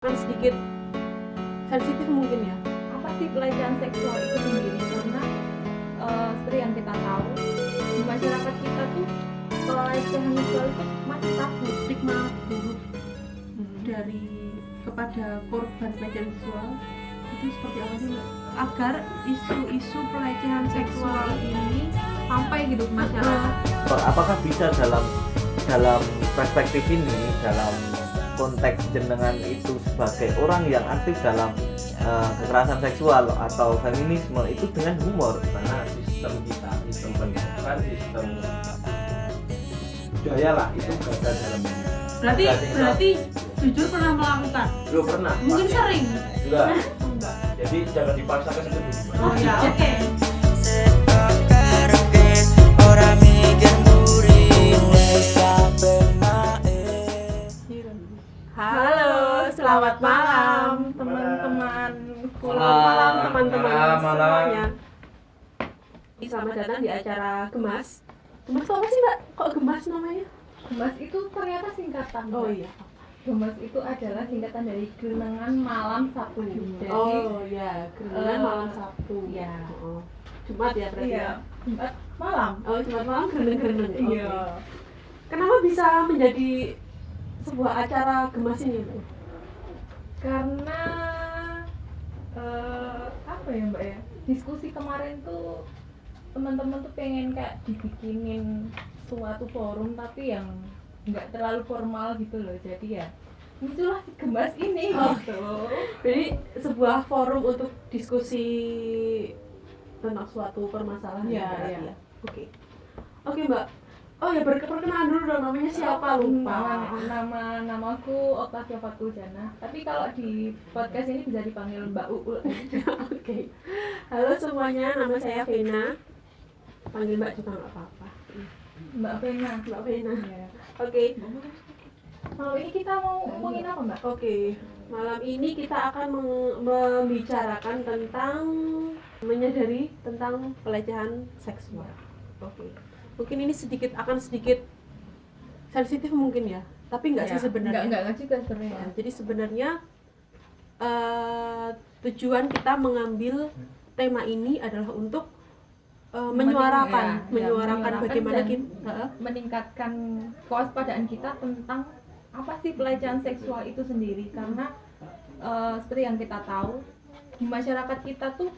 Kan sedikit sensitif mungkin ya. Apa sih pelecehan seksual itu sendiri? Karena seperti yang kita tahu di masyarakat kita tuh pelecehan seksual itu masih tabu, Stigma buruk dari kepada korban pelecehan seksual itu seperti apa sih Mbak? Agar isu-isu pelecehan seksual ini sampai gitu ke masyarakat. Apakah bisa dalam perspektif ini, dalam konteks jenengan itu sebagai orang yang aktif dalam kekerasan seksual atau feminisme itu dengan humor, karena sistem kita, sistem pendidikan, sistem budaya lah itu gagal dalam ini. Berarti jujur pernah melakukan? Belum pernah. Mungkin pasti. sering. Enggak. Jadi jangan dipaksakan itu dulu. Oh ya, oke. Halo, selamat malam teman-teman. Malam teman-teman semuanya. Selamat datang di acara Gemas. Gemas itu apa sih Mbak? Kok Gemas namanya? Gemas itu ternyata singkatan. Oh Mbak. iya. Gemas itu adalah singkatan dari Gerenengan Malam Sabtu. Jadi Oh ya, Gerenengan Malam Sabtu. Ya. Oh. Jumat ya berarti. Iya, Ya? Jumat malam. Oh, Jumat malam Gereneng-gereneng. Iya. Oke. Kenapa bisa menjadi sebuah acara Gemas ini, Mbak? Karena apa ya Mbak ya? Diskusi kemarin tuh teman-teman tuh pengen kayak dibikinin suatu forum tapi yang nggak terlalu formal gitu loh. Jadi ya muncullah si Gemas ini gitu. Jadi sebuah forum untuk diskusi tentang suatu permasalahan. Iya, berarti iya. ya. Oke. Oke, Mbak. Oh ya, perkenalan dulu dong, namanya siapa? Lupa. Namaku Oktavia Fatkuljana. Tapi kalau di podcast ini bisa dipanggil Mbak Uul. Oke. Halo semuanya, nama saya Vena. Panggil Mbak juga nggak apa-apa. Mbak Vena. Mbak Vena. Iya. Oke. Malam ini kita mau ngomongin apa Mbak? Oke. Malam ini kita akan membicarakan tentang menyadari tentang pelecehan seksual. Oke. Mungkin ini akan sedikit sensitif mungkin ya, tapi nggak sih sebenarnya. Enggak juga sebenarnya. Ya, jadi sebenarnya tujuan kita mengambil tema ini adalah untuk menyuarakan bagaimana dan kita meningkatkan kewaspadaan kita tentang apa sih pelecehan seksual itu sendiri. Karena seperti yang kita tahu di masyarakat kita tuh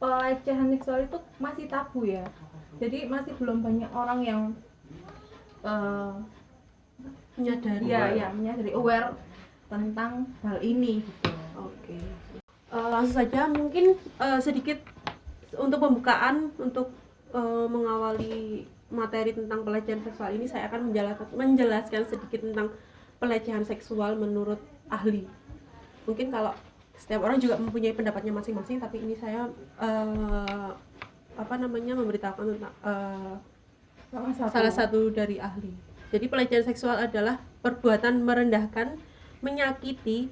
pelecehan seksual itu masih tabu ya. Jadi masih belum banyak orang yang menyadari aware tentang hal ini gitu. Oke. Langsung saja mungkin sedikit untuk pembukaan untuk mengawali materi tentang pelecehan seksual ini, saya akan menjelaskan sedikit tentang pelecehan seksual menurut ahli. Mungkin kalau setiap orang juga mempunyai pendapatnya masing-masing, tapi ini saya memberitahukan tentang salah satu dari ahli. Jadi pelecehan seksual adalah perbuatan merendahkan, menyakiti,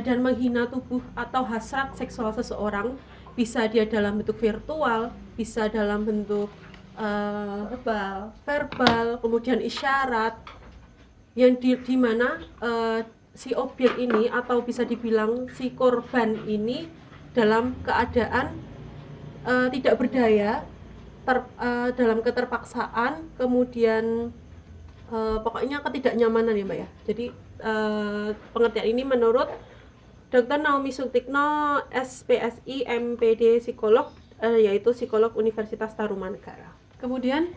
dan menghina tubuh atau hasrat seksual seseorang. Bisa dia dalam bentuk virtual, bisa dalam bentuk verbal, kemudian isyarat, yang di mana si objek ini atau bisa dibilang si korban ini dalam keadaan tidak berdaya, dalam keterpaksaan, kemudian pokoknya ketidaknyamanan ya Mbak ya. Jadi pengertian ini menurut Dr. Naomi Sutikno, SPSI, MPD psikolog, yaitu psikolog Universitas Tarumanegara. Kemudian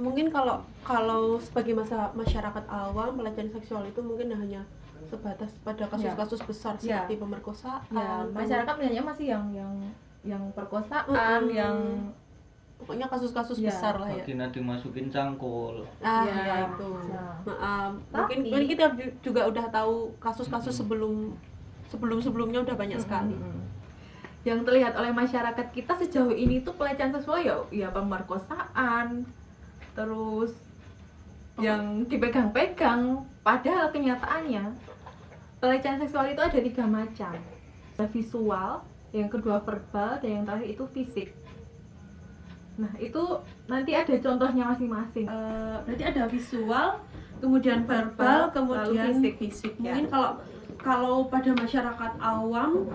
mungkin kalau sebagai masyarakat awam, pelecehan seksual itu mungkin hanya sebatas pada kasus-kasus besar seperti pemerkosaan. Ya, masyarakat melihatnya masih yang perkosaan, yang pokoknya kasus-kasus besar lah ya. Vagina dimasukin cangkul. Ya itu. Mungkin kita juga udah tahu kasus-kasus sebelumnya udah banyak sekali. Yang terlihat oleh masyarakat kita sejauh ini tuh pelecehan seksual ya pemerkosaan, terus yang dipegang-pegang. Padahal kenyataannya pelecehan seksual itu ada 3 macam. Ada visual, yang kedua verbal, dan yang terakhir itu fisik. Nah itu nanti ada contohnya masing-masing. Berarti ada visual, kemudian verbal, kemudian fisik. Mungkin kalau kalau pada masyarakat awam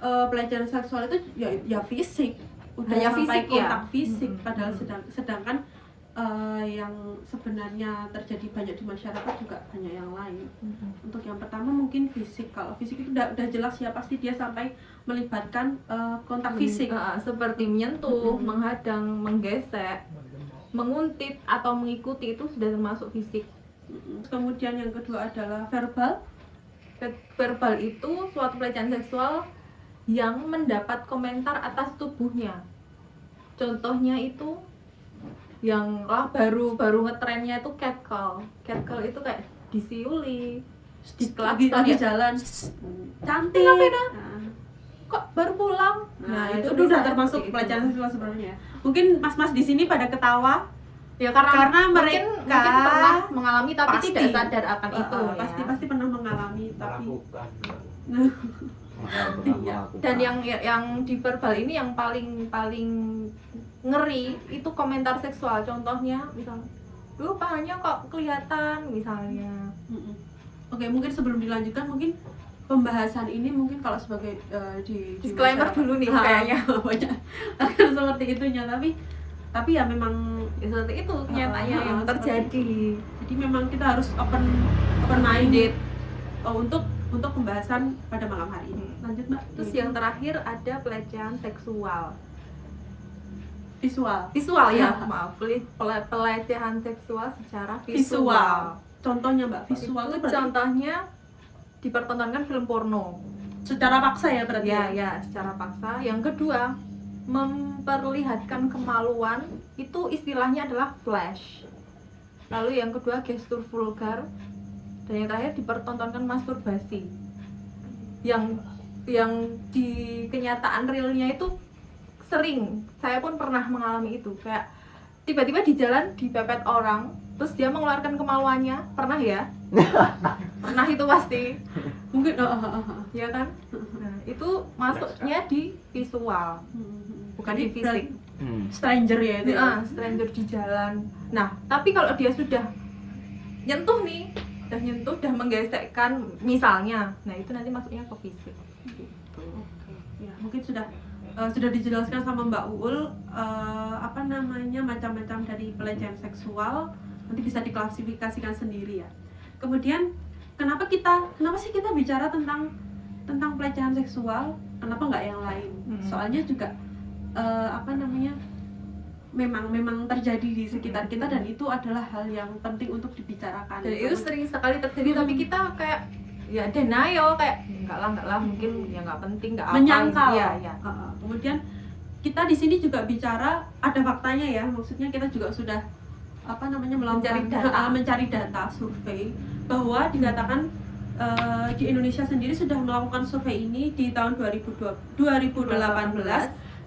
pelecehan seksual itu ya fisik, udah Hanya sampai fisik ya? kontak fisik, padahal sedangkan yang sebenarnya terjadi banyak di masyarakat juga banyak yang lain. Untuk yang pertama mungkin fisik. Kalau fisik itu udah jelas ya, pasti dia sampai melibatkan kontak fisik. Seperti menyentuh, menghadang, menggesek, menguntit atau mengikuti itu sudah termasuk fisik. Kemudian yang kedua adalah verbal. Verbal itu suatu pelecehan seksual yang mendapat komentar atas tubuhnya. Contohnya itu yang baru ngetrennya itu catcall. Catcall itu kayak disiuli, Lagi dikelakson ya. jalan cantik. Pena. Nah, Kok baru pulang? Nah, itu udah termasuk pelecehan seksual sebenarnya. Mungkin mas-mas di sini pada ketawa. Ya karena mereka mungkin pernah mengalami tapi pasti tidak sadar akan itu ya. pasti pernah mengalami tapi Melakukan. Iya. Dan yang di verbal ini yang paling ngeri itu komentar seksual. Contohnya misalnya, "Duh, pahanya kok kelihatan," misalnya. Oke, mungkin sebelum dilanjutkan mungkin pembahasan ini mungkin kalau sebagai di Disclaimer masyarakat- dulu nih Ah, kayaknya. banyak akan seperti itunya, tapi ya memang Ya seperti itu kenyataannya Ah, yang seperti terjadi. jadi memang kita harus open minded untuk pembahasan pada malam hari ini. Lanjut Mbak. Terus yang terakhir ada pelecehan seksual. visual Ya, maaf. Pelecehan seksual secara visual. visual. Contohnya Mbak, visual Itu itu berarti contohnya dipertontonkan film porno. secara paksa ya berarti. Ya, secara paksa. Yang kedua, memperlihatkan kemaluan, itu istilahnya adalah flash. Lalu yang kedua, gestur vulgar. Dan yang terakhir, dipertontonkan masturbasi. Yang di kenyataan realnya itu sering, saya pun pernah mengalami itu. Kayak tiba-tiba di jalan dipepet orang, terus dia mengeluarkan kemaluannya. Pernah ya? Pernah itu pasti. Mungkin Ya kan? Nah, itu masuknya di visual, bukan di fisik. stranger ya itu. Ya. Stranger di jalan. Nah, tapi kalau dia sudah nyentuh nih, udah menggesekkan misalnya, nah itu nanti masuknya ke fisik. Gitu. Ya, mungkin sudah dijelaskan sama Mbak Uul macam-macam dari pelecehan seksual, nanti bisa diklasifikasikan sendiri ya. Kemudian kenapa sih kita bicara tentang pelecehan seksual, kenapa nggak yang lain? Soalnya juga memang terjadi di sekitar kita dan itu adalah hal yang penting untuk dibicarakan. Dan itu sering sekali terjadi, tapi kita kayak ya denial, kayak enggak lah mungkin ya nggak penting, nggak apa. Menyangkal. Iya. Kemudian kita di sini juga bicara ada faktanya ya, maksudnya kita juga sudah mencari data survei bahwa dikatakan di Indonesia sendiri sudah melakukan survei ini di tahun 2018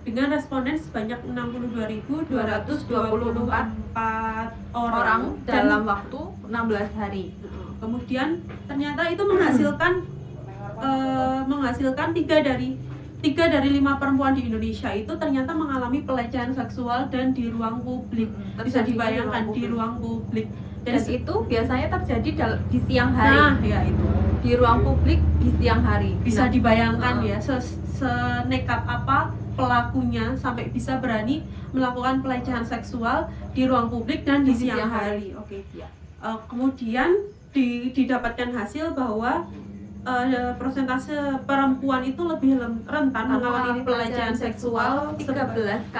dengan responden sebanyak 62.224 orang dalam waktu 16 hari. Kemudian ternyata itu menghasilkan 3 dari 5 perempuan di Indonesia itu ternyata mengalami pelecehan seksual dan di ruang publik. Bisa dibayangkan di ruang publik. Dan itu biasanya terjadi di siang hari. Nah, ya itu. Di ruang publik di siang hari. Bisa dibayangkan ya senekat apa pelakunya sampai bisa berani melakukan pelecehan seksual di ruang publik dan di siang hari. Oke. Ya. Kemudian didapatkan hasil bahwa persentase perempuan itu lebih rentan mengalami pelecehan seksual 13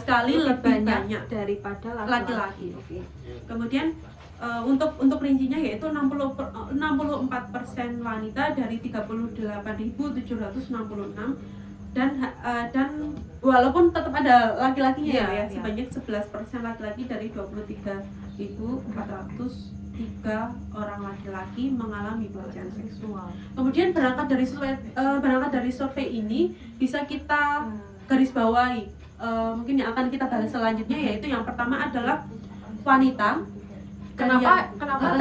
kali lebih banyak daripada laki-laki. Oke. Kemudian untuk rincinya yaitu 64% wanita dari 38.766 dan walaupun tetap ada laki-lakinya ya, sebanyak 11% laki-laki dari 23.403 orang laki-laki mengalami pelecehan seksual. Kemudian berangkat dari survei ini bisa kita garis bawahi mungkin yang akan kita bahas selanjutnya, yaitu yang pertama adalah wanita. Kenapa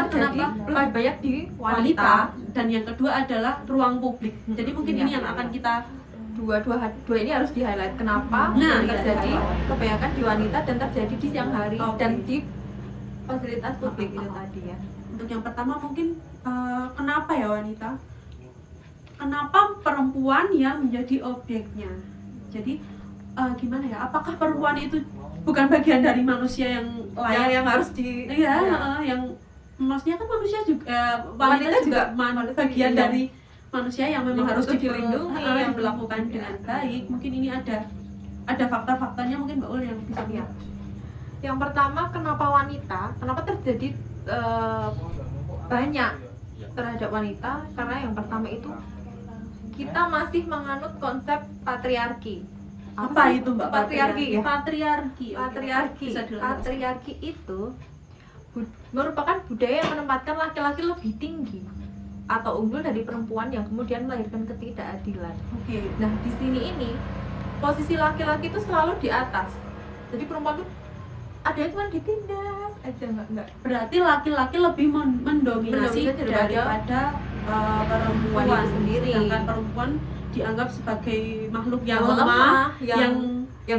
terjadi lebih banyak di wanita, dan yang kedua adalah ruang publik. Jadi mungkin ini yang akan kita dua ini harus di highlight kenapa terjadi kebanyakan di wanita dan terjadi di siang hari dan di fasilitas publik itu tadi ya. Untuk yang pertama mungkin kenapa ya wanita? kenapa perempuan yang menjadi objeknya. Jadi gimana ya? Apakah perempuan itu bukan bagian dari manusia yang layak yang harus di iya, yang maksudnya kan manusia juga wanita juga bagian iya. dari manusia yang memang Yang harus harus dilindungi, yang dilakukan dengan baik. Mungkin ini ada faktor-faktornya, mungkin Mbak Ul yang bisa Iya. lihat. Yang pertama, kenapa wanita? Kenapa terjadi banyak terhadap wanita? Karena yang pertama itu kita masih menganut konsep patriarki. Apa sih itu Mbak? patriarki? Ya? Patriarki. Oke. Patriarki. Bisa dijelaskan. Patriarki itu merupakan budaya yang menempatkan laki-laki lebih tinggi atau unggul dari perempuan yang kemudian melahirkan ketidakadilan. Oke. Nah, di sini ini posisi laki-laki itu selalu di atas. Jadi perempuan itu ada yang cuma ditindas aja, enggak. Berarti laki-laki lebih mendominasi Mendominasi daripada perempuan itu sendiri. Sedangkan perempuan dianggap sebagai makhluk yang Yang lemah, yang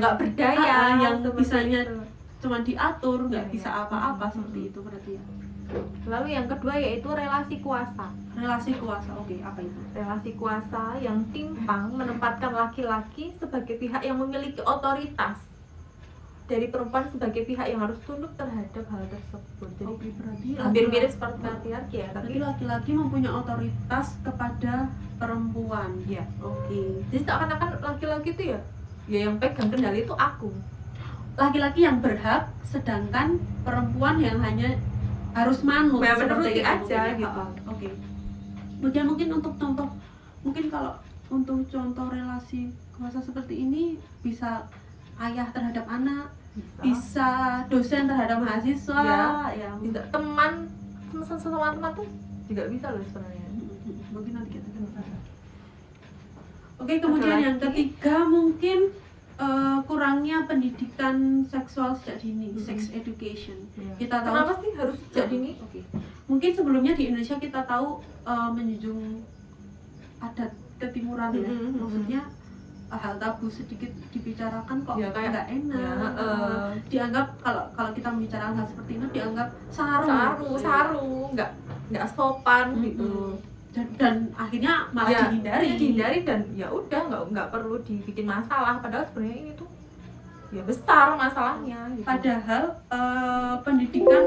nggak berdaya, yang seperti bisanya itu. cuma diatur, nggak Iya, bisa iya. apa-apa seperti itu berarti ya. Lalu yang kedua yaitu relasi kuasa. Relasi kuasa, oke, apa itu? Relasi kuasa yang timpang menempatkan laki-laki sebagai pihak yang memiliki otoritas dari perempuan sebagai pihak yang harus tunduk terhadap hal tersebut. Jadi Oke, berarti hampir mirip seperti patriarki ya, Berarti tapi laki-laki mempunyai otoritas kepada perempuan. ya. Oke. Jadi seakan-akan laki-laki itu ya yang pegang kendali itu aku. Laki-laki yang berhak, sedangkan perempuan yang hanya harus manut. Ya, seperti menuruti itu aja mungkin ya. gitu. Oke. Kemudian mungkin untuk contoh, mungkin kalau untuk contoh relasi kuasa seperti ini bisa ayah terhadap anak, bisa dosen terhadap mahasiswa, ya. Bisa teman sama teman tuh juga bisa loh sebenarnya. Mungkin nanti kita akan bahas. Oke, kemudian Ada yang lagi? ketiga mungkin kurangnya pendidikan seksual sejak dini, sex education. Kita tahu Kenapa sih harus sejak dini? Oke. Mungkin sebelumnya di Indonesia kita tahu menjunjung adat ketimuran ya. Mhm. Maksudnya hal tabu sedikit dibicarakan kok Ya, kayak- nggak enak. ya, Dianggap kalau kita membicarakan hal seperti itu dianggap saru. nggak sopan Mhm. gitu. Dan akhirnya malah dihindari. dihindari dan ya udah nggak perlu dibikin masalah, padahal sebenarnya ini tuh ya besar masalahnya gitu. Padahal pendidikan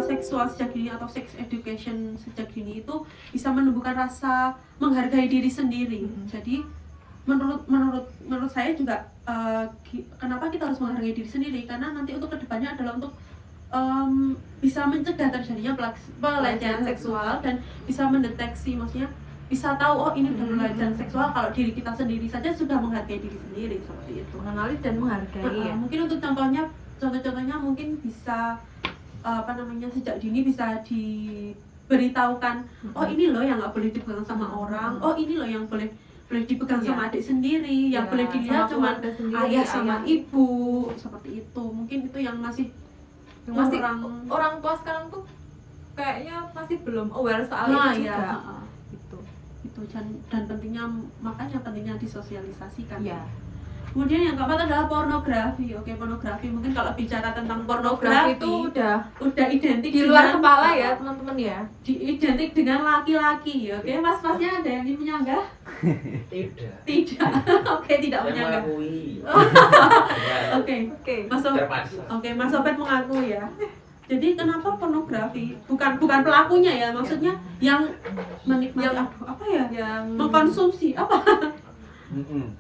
seksual sejak dini atau sex education sejak dini itu bisa menumbuhkan rasa menghargai diri sendiri. Jadi menurut saya juga kenapa kita harus menghargai diri sendiri, karena nanti untuk kedepannya adalah untuk bisa mencegah terjadinya pelecehan seksual dan bisa mendeteksi, maksudnya bisa tahu oh ini udah pelecehan seksual kalau diri kita sendiri saja sudah menghargai diri sendiri seperti itu. mengenali dan menghargai ya. Mungkin untuk contohnya mungkin bisa sejak dini bisa diberitahukan oh ini loh yang nggak boleh dipegang sama orang, oh ini loh yang boleh dipegang Iya. sama adik sendiri, yang Ya, boleh dilihat sama cuma keluarga sendiri, ayah sama ayah. ibu seperti itu. Mungkin itu yang masih Masih kurang. orang tua sekarang tuh kayaknya masih belum aware soal Nah, itu ya, juga gitu. itu dan makanya pentingnya disosialisasikan. Ya. Kemudian yang keempat adalah pornografi. Oke, pornografi mungkin kalau bicara tentang Pornografi pornografi itu udah identik di luar dengan- kepala ya teman-teman ya. identik dengan laki-laki. Oke, mas-masnya ada yang ingin menyanggah? Tidak. Tidak. Oke, tidak Saya menyanggah. mengakui. Oke, Oke. Mas Sobat. Terpaksa. Oke, Mas Sobat mengaku ya. Jadi kenapa pornografi? Bukan pelakunya ya, maksudnya yang menikmati Yang- apa ya? Yang Mengkonsumsi apa?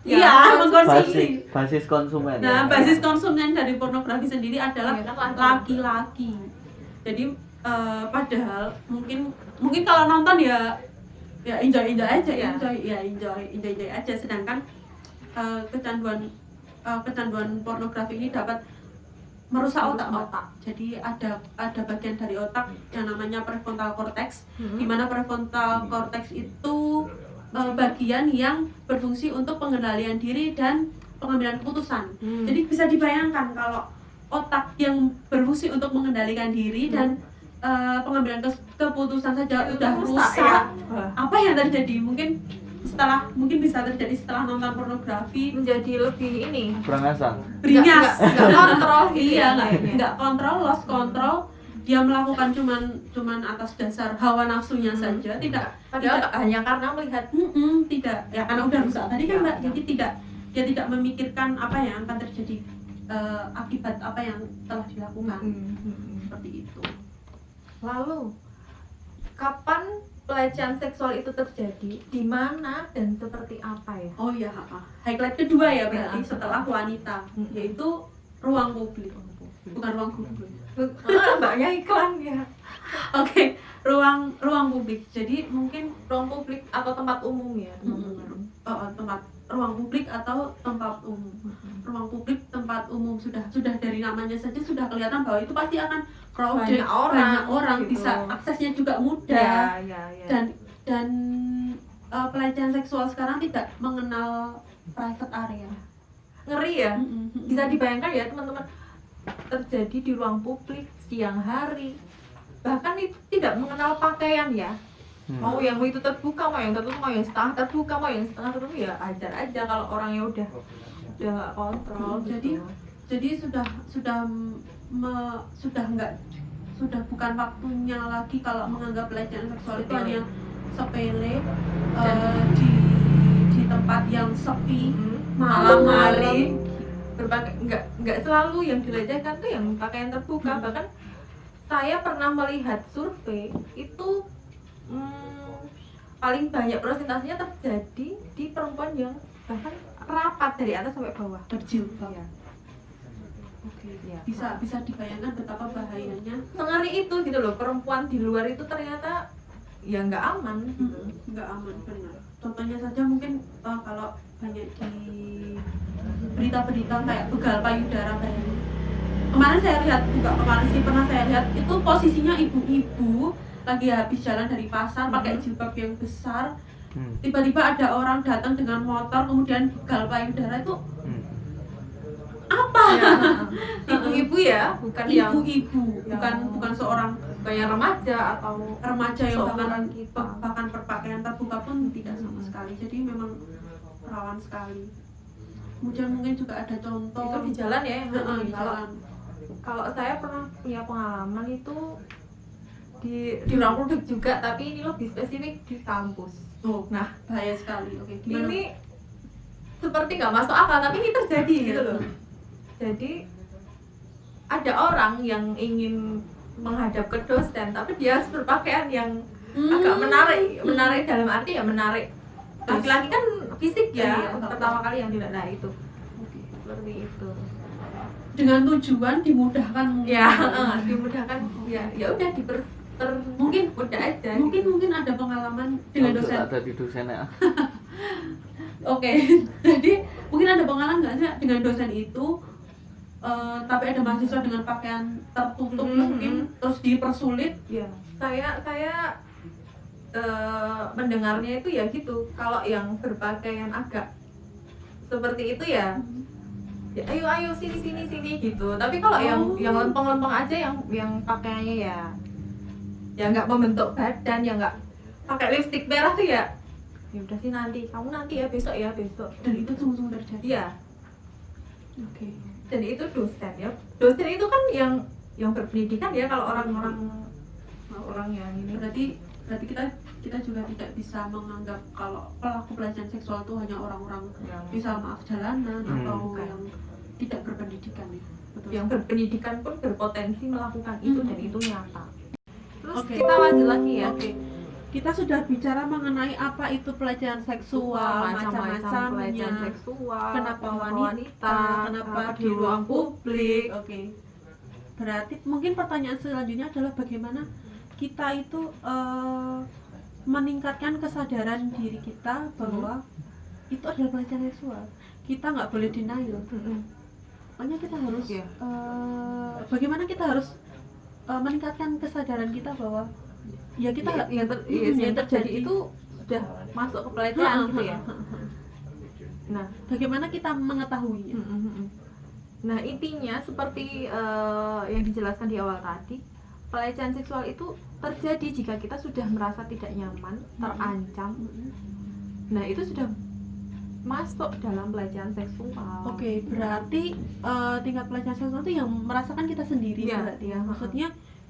Ya, Iya, mengkonsumsi. basis konsumen. Nah, ya. basis konsumen dari pornografi sendiri adalah Ya, kan laki-laki. Jadi padahal mungkin kalau nonton ya enjoy aja, Ya. enjoy aja. Sedangkan kecanduan pornografi ini dapat merusak otak. Jadi ada bagian dari otak yang namanya prefrontal cortex, di mana prefrontal cortex itu bagian yang berfungsi untuk pengendalian diri dan pengambilan keputusan. Jadi bisa dibayangkan kalau otak yang berfungsi untuk mengendalikan diri dan pengambilan keputusan saja udah rusak, ya. apa yang terjadi? Mungkin bisa terjadi setelah nonton pornografi, Menjadi lebih ini. Berangasan. beringas, Nggak kontrol gitu iya, ya, kayaknya. nggak kontrol, lost control, dia melakukan cuman atas dasar hawa nafsunya saja, tidak Padahal hanya karena melihat tidak ya karena udah rusak tadi kan Ya, Mbak. ya. Jadi dia tidak memikirkan apa yang akan terjadi akibat apa yang telah dilakukan. Seperti itu. Lalu kapan pelecehan seksual itu terjadi, di mana dan seperti apa ya? Oh iya, highlight kedua ya berarti Ya. setelah wanita, yaitu ruang publik, bukan ruang publik. Mbaknya iklan ya. Oke, ruang publik. Jadi mungkin Ruang publik atau tempat umum ya, teman-teman. ruang publik atau tempat umum. Ruang publik, tempat umum sudah dari namanya saja sudah kelihatan bahwa itu pasti akan crowded, Banyak orang, gitu. bisa aksesnya juga mudah. Ya. Dan pelecehan seksual sekarang tidak mengenal private area. Ngeri ya. Bisa dibayangkan ya teman-teman, terjadi di ruang publik siang hari, bahkan itu tidak mengenal pakaian ya. Mau yang itu terbuka, mau yang tertutup, mau yang setengah terbuka, mau yang setengah tertutup, ya ajar aja kalau orangnya udah nggak kontrol. Jadi sudah bukan waktunya lagi kalau menganggap pelecehan seksual itu hanya sepele di tempat yang sepi malam malam hari berpakai, nggak selalu yang dilecehkan tuh yang pakaian terbuka. Bahkan saya pernah melihat survei itu paling banyak persentasenya terjadi di perempuan yang bahkan rapat dari atas sampai bawah. berjilbab. Ya. Oke, Ya. bisa dibayangkan betapa bahayanya. Mengeri itu gitu loh, perempuan di luar itu ternyata ya nggak aman gitu. Nggak aman, benar. Contohnya saja mungkin kalau banyak di berita-berita kayak begal payudara kayak ini. Kemarin pernah saya lihat itu posisinya ibu-ibu lagi habis jalan dari pasar pakai jilbab yang besar. Tiba-tiba ada orang datang dengan motor kemudian begal payudara itu apa? Ya, ibu-ibu ya, bukan yang Ibu-ibu, yang- bukan seorang kayak remaja atau remaja yang seumuran kita. bahkan berpakaian terbuka pun tidak sama sekali. Jadi memang rawan sekali. Kemudian mungkin juga ada contoh itu di jalan ya yang di kalau jalan. kalau saya pernah punya pengalaman itu di ruang publik juga, tapi ini lebih spesifik di kampus. Oh, Nah, bahaya sekali. Oke, gimana? ini seperti nggak masuk akal, tapi ini terjadi gitu loh. Jadi ada orang yang ingin menghadap ke dosen, tapi dia harus berpakaian yang agak menarik dalam arti ya menarik. Laki-laki kan fisik ya, Iya, pertama kali yang tidak, nah itu seperti itu. Dengan tujuan dimudahkan Ya, dimudahkan ya udah mungkin mudah aja. mungkin ada pengalaman dengan dosen. ada di dosennya. Oke, jadi mungkin ada pengalaman nggak sih dengan dosen itu, tapi ada mahasiswa dengan pakaian tertutup mungkin terus dipersulit. Ya, saya mendengarnya itu ya gitu. Kalau yang berpakaian agak seperti itu ya ayo sini gitu. Tapi kalau yang lempeng-lempeng aja, yang pakaiannya ya nggak membentuk badan, ya nggak pakai lipstik merah tuh ya udah sih kamu nanti ya besok. Dan itu sungguh terjadi. Iya. Oke. Dan itu dosen itu kan yang berpendidikan ya. Kalau orang yang ini Berarti kita juga tidak bisa menganggap kalau pelaku pelecehan seksual itu hanya orang-orang bisa maaf jalanan atau bukan. yang tidak berpendidikan ya. Betul. yang berpendidikan pun berpotensi melakukan itu dan itu nyata. Terus Oke. kita lanjut lagi ya. Oke. Kita sudah bicara mengenai apa itu pelecehan seksual, pelecehan macam-macamnya. seksual, Kenapa wanita, kenapa di ruang publik. Oke. Berarti mungkin pertanyaan selanjutnya adalah bagaimana kita itu meningkatkan kesadaran diri kita bahwa itu adalah pelecehan seksual. Kita nggak boleh denial. Makanya kita harus Iya. bagaimana kita harus meningkatkan kesadaran kita bahwa ya kita yang terjadi itu sudah masuk ke pelecehan gitu ya. Nah, bagaimana kita mengetahuinya? Nah intinya seperti yang dijelaskan di awal tadi, pelecehan seksual itu terjadi jika kita sudah merasa tidak nyaman, terancam. Nah itu sudah masuk dalam pelecehan seksual. Oke, berarti tingkat pelecehan seksual itu yang merasakan kita sendiri Iya, berarti ya. iya. Maksudnya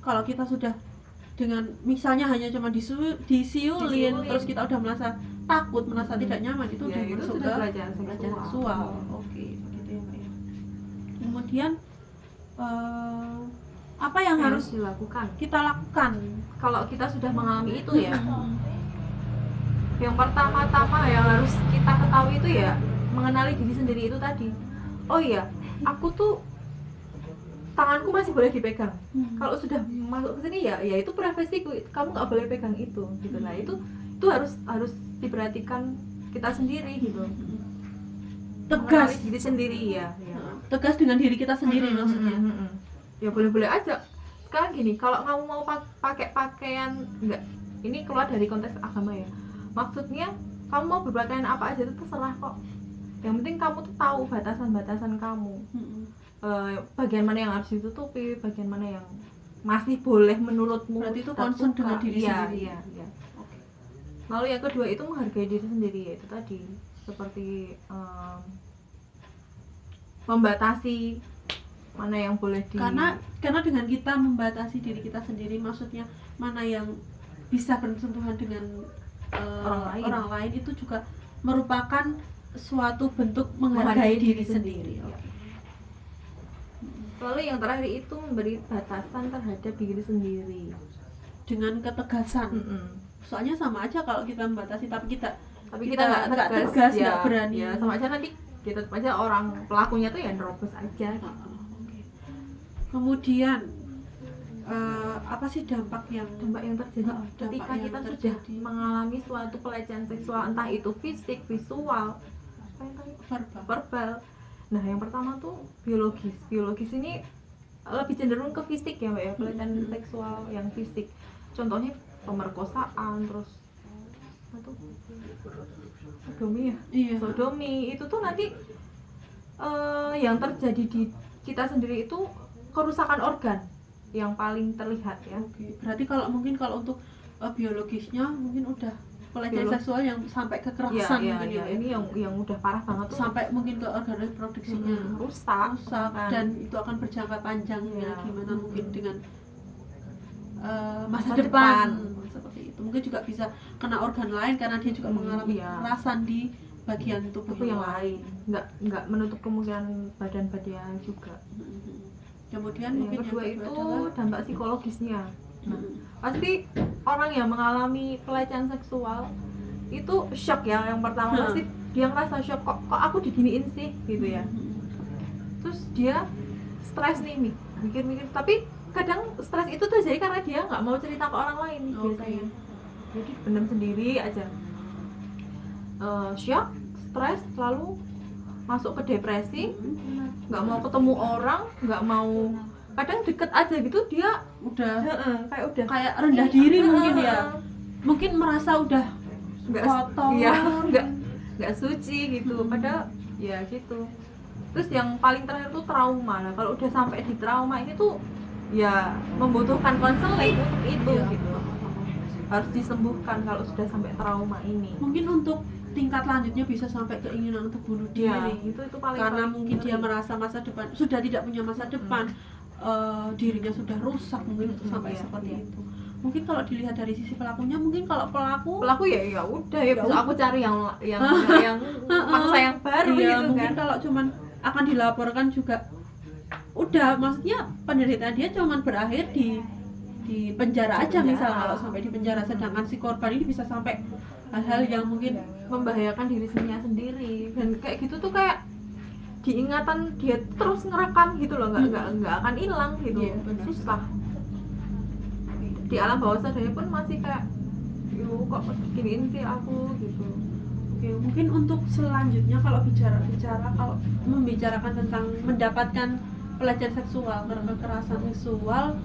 kalau kita sudah dengan misalnya hanya cuma disiulin, terus kita udah merasa takut, merasa tidak nyaman, itu Ya, udah itu masuk sudah ke pelecehan pelecehan seksual. Oke, begitu ya Mbak ya. Kemudian apa yang harus dilakukan kita lakukan kalau kita sudah mengalami itu ya? Yang pertama-tama yang harus kita ketahui itu ya mengenali diri sendiri itu tadi. Oh iya, aku tuh tanganku masih boleh dipegang. Kalau sudah masuk ke sini ya itu privasiku, kamu nggak boleh pegang itu gitu. Nah itu harus diperhatikan kita sendiri gitu. tegas Mengenali diri sendiri ya. tegas dengan diri kita sendiri maksudnya. Ya boleh-boleh aja. Sekarang gini, kalau kamu mau pakai pakaian enggak, ini keluar dari konteks agama ya. Maksudnya kamu mau berpakaian apa aja itu terserah kok. Yang penting kamu tuh tahu batasan-batasan kamu. Bagian mana yang harus ditutupi, bagian mana yang masih boleh menurutmu. Berarti itu terbuka. concern dengan diri sendiri. Iya. Lalu yang kedua itu menghargai diri sendiri, yaitu tadi seperti membatasi mana yang boleh karena dengan kita membatasi diri kita sendiri, maksudnya mana yang bisa bersentuhan dengan orang lain itu juga merupakan suatu bentuk menghargai diri sendiri. Lalu yang terakhir itu memberi batasan terhadap diri sendiri Dengan ketegasan. Soalnya sama aja kalau kita membatasi tapi kita nggak ya, tegas, nggak berani. ya sama aja nanti kita tetap aja orang pelakunya tuh ya nerobos aja gitu. Kemudian apa sih dampak yang terjadi ketika yang kita sudah terjadi. mengalami suatu pelecehan seksual, entah itu fisik, visual, verbal. Nah yang pertama tuh biologis ini lebih cenderung ke fisik ya Mbak ya, pelecehan seksual yang fisik, contohnya pemerkosaan, terus sodomi ya. Iya. Sodomi itu tuh nanti yang terjadi di kita sendiri itu kerusakan organ yang paling terlihat ya. Oke. Berarti kalau untuk biologisnya mungkin udah pelecehan seksual yang sampai kekerasan Iya, mungkin ya. ini yang udah parah banget tuh, Sampai mungkin ke organ reproduksinya rusak dan itu akan berjangka panjang ya, Iya. gimana mungkin dengan masa Masa depan depan. seperti itu. Mungkin juga bisa kena organ lain karena dia juga mengalami iya. kekerasan di bagian tubuh itu yang lain, nggak menutup kemungkinan badan juga. Kemudian Yang mungkin kedua yang itu adalah dampak psikologisnya. Pasti orang yang mengalami pelecehan seksual itu shock ya, yang pertama pasti dia ngerasa shock, kok aku diginiin sih gitu ya. Terus dia stres nih mikir-mikir, tapi kadang stres itu terjadi karena dia nggak mau cerita ke orang lain biasanya. Jadi pendam sendiri aja, shock, stres, lalu masuk ke depresi, nggak mau ketemu orang, nggak mau, kadang deket aja gitu dia udah kayak rendah diri mungkin ya, mungkin merasa udah nggak kotor, nggak suci gitu, padahal ya gitu. Terus yang paling terakhir tuh trauma. Nah kalau udah sampai di trauma ini tuh ya membutuhkan konseling untuk itu gitu, harus disembuhkan kalau sudah sampai trauma ini. Mungkin untuk tingkat lanjutnya bisa sampai keinginan untuk bunuh diri Ya, itu paling karena paling mungkin dia ngeri. merasa masa depan sudah tidak punya masa depan, dirinya sudah rusak mungkin sampai Iya, seperti iya. itu. Mungkin kalau dilihat dari sisi pelakunya, mungkin kalau pelaku ya udah ya bisa aku cari yang paksa yang baru iya, gitu mungkin kan. kalau cuman akan dilaporkan juga udah, maksudnya penderitaan dia cuman berakhir di penjara aja misalnya, kalau sampai di penjara. Sedangkan si korban ini bisa sampai hal-hal yang mungkin membahayakan dirinya sendiri, dan kayak gitu tuh kayak diingatan dia terus ngerekam gitu loh, nggak akan hilang gitu. Iya, benar. Susah di alam bawah sadarnya pun masih kayak yuk kok giniin sih aku gitu. Oke, mungkin untuk selanjutnya kalau kalau membicarakan tentang mendapatkan pelecehan seksual, kekerasan seksual,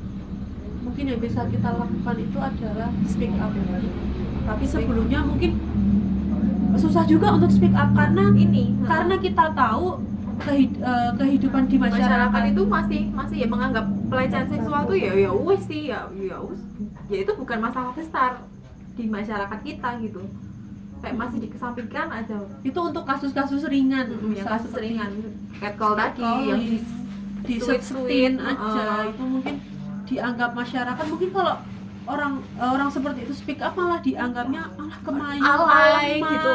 mungkin yang bisa kita lakukan itu adalah speak up. Tapi sebelumnya mungkin susah juga untuk speak up karena kita tahu kehidupan di Masyarakat itu masih ya menganggap pelecehan seksual tuh ya wes sih ya wes, ya itu bukan masalah besar di masyarakat kita gitu, kayak masih dikesampingkan aja. itu untuk kasus-kasus ringan, Yang kasus ringan catcall tadi, yang disetin aja, itu mungkin dianggap masyarakat mungkin kalau orang seperti itu speak up malah dianggapnya kemayu, alay alaman. gitu.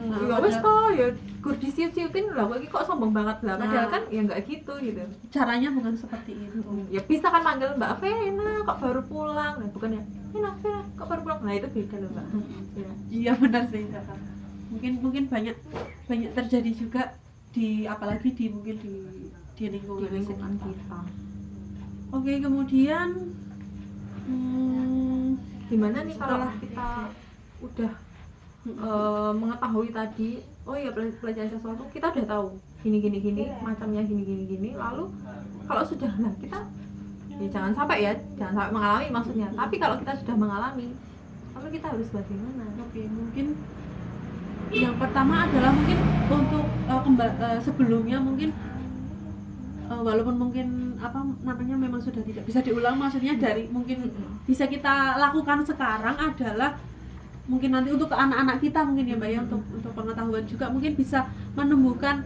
Nah, Ya wes padahal- toh ya gur disiut-siutin lah kok iki kok sombong banget lah. Padahal Nah. kan ya enggak gitu gitu. Caranya bukan seperti itu. Ya bisa kan manggil Mbak Vena kok baru pulang. Nah, bukan ya. Vena kok baru pulang. Nah, itu beda loh, Mbak. Ya. Iya benar sih. Mungkin banyak terjadi juga apalagi mungkin di Di lingkungan lingkungan sekitar. kita. Oke, kemudian Gimana nih kalau Setelah- kita udah mengetahui tadi, oh ya pelecehan seksual itu kita udah tahu gini macamnya gini lalu kalau sudah kita ya jangan sampai mengalami maksudnya, tapi kalau kita sudah mengalami lalu kita harus bagaimana? Oke, mungkin yang pertama adalah mungkin untuk sebelumnya mungkin walaupun mungkin memang sudah tidak bisa diulang, maksudnya dari mungkin bisa kita lakukan sekarang adalah mungkin nanti untuk anak-anak kita mungkin ya Mbak ya, untuk pengetahuan juga mungkin bisa menumbuhkan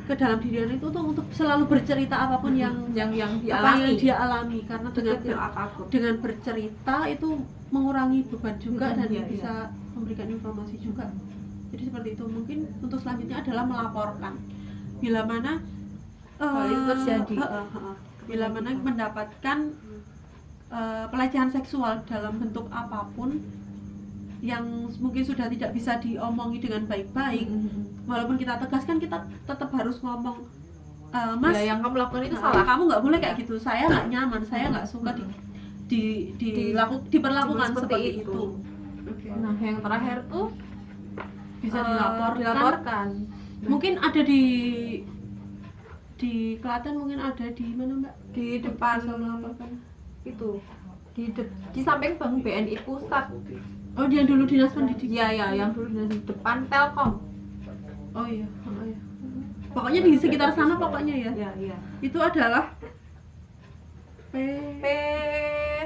ke dalam diri itu untuk selalu bercerita apapun yang dia alami, karena Sekecil apapun. dengan bercerita itu mengurangi beban juga dan Iya, bisa memberikan informasi juga. Jadi seperti itu. Mungkin untuk selanjutnya adalah melaporkan bila mana Hal itu terjadi. bila mana mendapatkan pelecehan seksual dalam bentuk apapun yang mungkin sudah tidak bisa diomongi dengan baik-baik, walaupun kita tegaskan, kita tetap harus ngomong, Mas, Ya, yang kamu lakukan itu salah. kamu nggak boleh kayak gitu, saya nggak nyaman, saya nggak suka diperlakukan seperti itu. Oke. Nah, yang terakhir tuh Bisa dilaporkan. Mungkin Mungkin ada di Klaten, mungkin ada di mana Mbak? di depan Bisa melaporkan. itu di samping Bank BNI Pusat. Oh, dia dulu dinas pendidikan. Iya, yang dulu di depan Telkom. Oh iya. Pokoknya di sekitar sana pokoknya ya. Iya. Itu adalah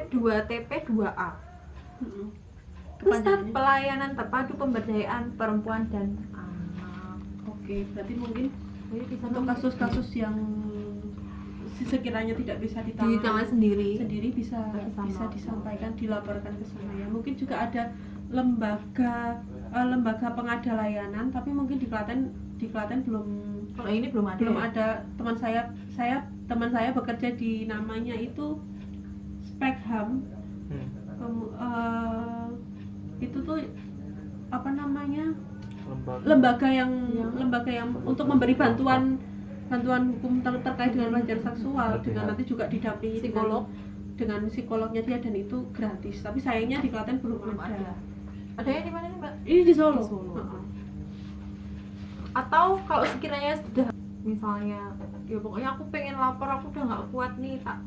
P2TP2A. Pusat Pelayanan Terpadu Pemberdayaan Perempuan dan Anak. Oke, berarti mungkin Jadi bisa untuk kasus-kasus yang sekiranya tidak bisa di ditangani tangan sendiri. bisa Sama. disampaikan, dilaporkan ke sana ya. Mungkin juga ada lembaga pengada layanan, tapi mungkin di Klaten belum Kalau ini belum ada. ada. Teman saya bekerja di namanya itu Spekham. Itu tuh apa namanya, lembaga yang untuk memberi bantuan hukum terkait dengan pelecehan seksual, dengan nanti juga didampingi dengan psikolognya dia, dan itu gratis. Tapi sayangnya di Klaten belum ada. Adanya di mana nih, Mbak? Ini di Solo. Di Solo. Heeh. Atau kalau sekiranya sudah misalnya ya pokoknya aku pengen lapor, aku udah nggak kuat nih, tak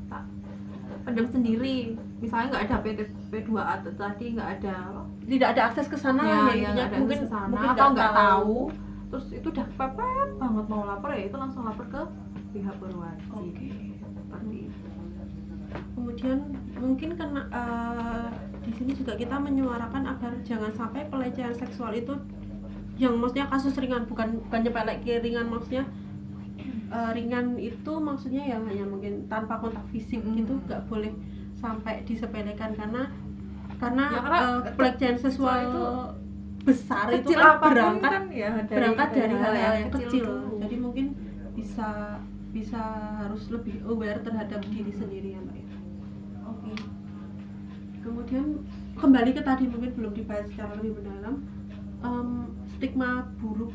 pendam sendiri, misalnya nggak ada P2A tadi, nggak ada Tidak ada akses ke sana lah ya, nggak ada mungkin kesana, mungkin atau nggak tahu, terus itu udah kepepet banget mau lapor, ya itu langsung lapor ke pihak berwajib. Oke. Seperti itu. Kemudian mungkin karena di sini juga kita menyuarakan agar jangan sampai pelecehan seksual itu yang maksudnya kasus ringan, bukan nyepelek ringan, maksudnya ringan itu maksudnya ya hanya mungkin tanpa kontak fisik gitu, nggak boleh sampai disepelekan, karena pelecehan seksual itu besar, itu Kecil kan apapun berangkat kan ya berangkat dari hal-hal yang kecil kecil. dulu. Jadi mungkin bisa harus lebih aware terhadap diri sendiri ya Mbak ya. Oke. Kemudian kembali ke tadi, mungkin belum dibahas secara lebih mendalam, stigma buruk